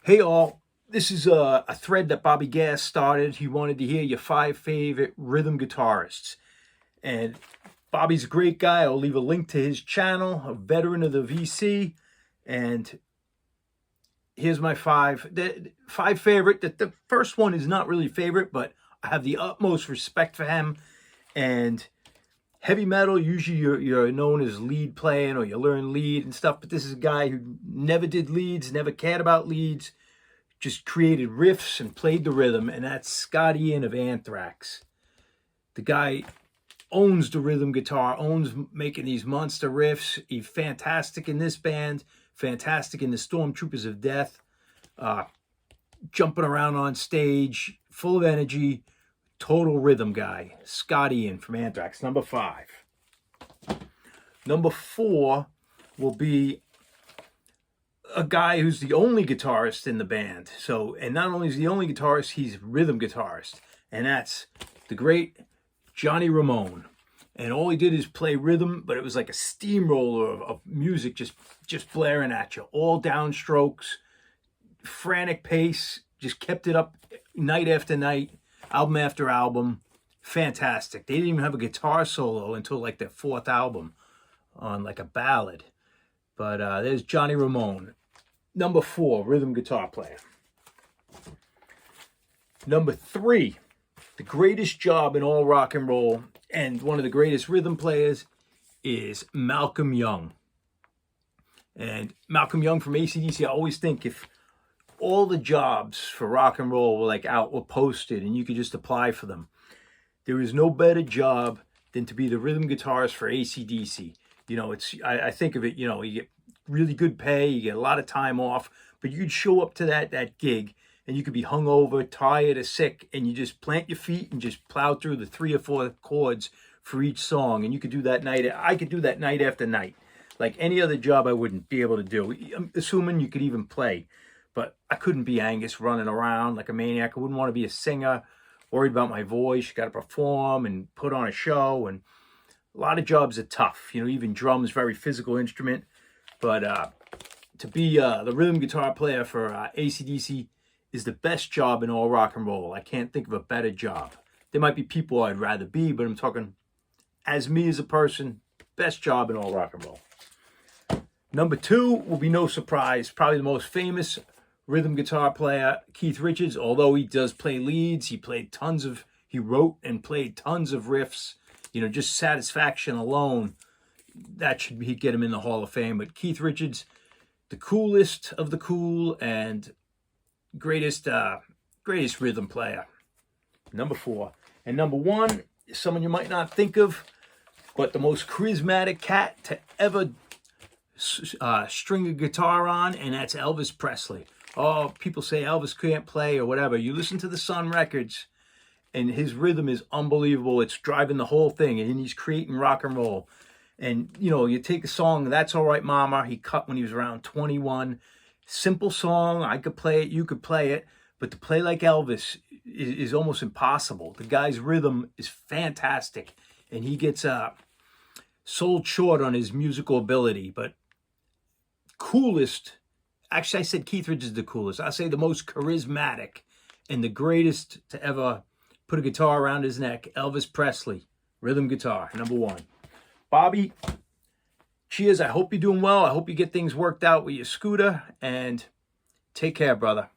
Hey all, this is a thread that Bobby Gass started. He wanted to hear your 5 favorite rhythm guitarists. And Bobby's a great guy. I'll leave a link to his channel, a veteran of the VC. And here's my five. The five favorite. The first one is not really favorite, but I have the utmost respect for him. And heavy metal, usually you're known as lead playing or you learn lead and stuff, but this is a guy who never did leads, never cared about leads, just created riffs and played the rhythm, and that's Scott Ian of Anthrax. The guy owns the rhythm guitar, owns making these monster riffs. He's fantastic in this band, fantastic in the Stormtroopers of Death, jumping around on stage, full of energy, total rhythm guy. Scott Ian from Anthrax, number 5. Number 4 will be a guy who's the only guitarist in the band. So, and not only is he the only guitarist, he's a rhythm guitarist. And that's the great Johnny Ramone. And all he did is play rhythm, but it was like a steamroller of music just blaring at you. All downstrokes, frantic pace, just kept it up night after night, album after album. Fantastic. They didn't even have a guitar solo until like their 4th album on like a ballad. But there's Johnny Ramone. Number 4, rhythm guitar player. Number 3, the greatest job in all rock and roll and one of the greatest rhythm players is Malcolm Young. And Malcolm Young from AC/DC, I always think if all the jobs for rock and roll were posted and you could just apply for them, there is no better job than to be the rhythm guitarist for AC/DC. You know, I think of it, you get really good pay, you get a lot of time off, but you could show up to that gig and you could be hungover, tired, or sick, and you just plant your feet and just plow through the 3 or 4 chords for each song. And you could do that night. I could do that night after night. Like any other job I wouldn't be able to do. I'm assuming you could even play. But I couldn't be Angus running around like a maniac. I wouldn't want to be a singer, worried about my voice. You got to perform and put on a show. And a lot of jobs are tough. Even drums, very physical instrument. But to be the rhythm guitar player for AC/DC is the best job in all rock and roll. I can't think of a better job. There might be people I'd rather be, but I'm talking as me as a person, best job in all rock and roll. Number 2 will be no surprise, probably the most famous rhythm guitar player, Keith Richards. Although he does play leads, he wrote and played tons of riffs. Just Satisfaction alone, that should get him in the Hall of Fame. But Keith Richards, the coolest of the cool and greatest rhythm player. Number 4. And number 1 is someone you might not think of, but the most charismatic cat to ever string a guitar on, and that's Elvis Presley. Oh, people say Elvis can't play or whatever. You listen to the Sun records, and his rhythm is unbelievable. It's driving the whole thing, and he's creating rock and roll. And, you take a song, That's All Right Mama, he cut when he was around 21. Simple song, I could play it, you could play it, but to play like Elvis is almost impossible. The guy's rhythm is fantastic, and he gets sold short on his musical ability. But coolest, actually I said Keith Richards is the coolest. I say the most charismatic and the greatest to ever put a guitar around his neck, Elvis Presley, rhythm guitar, number 1. Bobby, cheers. I hope you're doing well. I hope you get things worked out with your scooter, and take care, brother.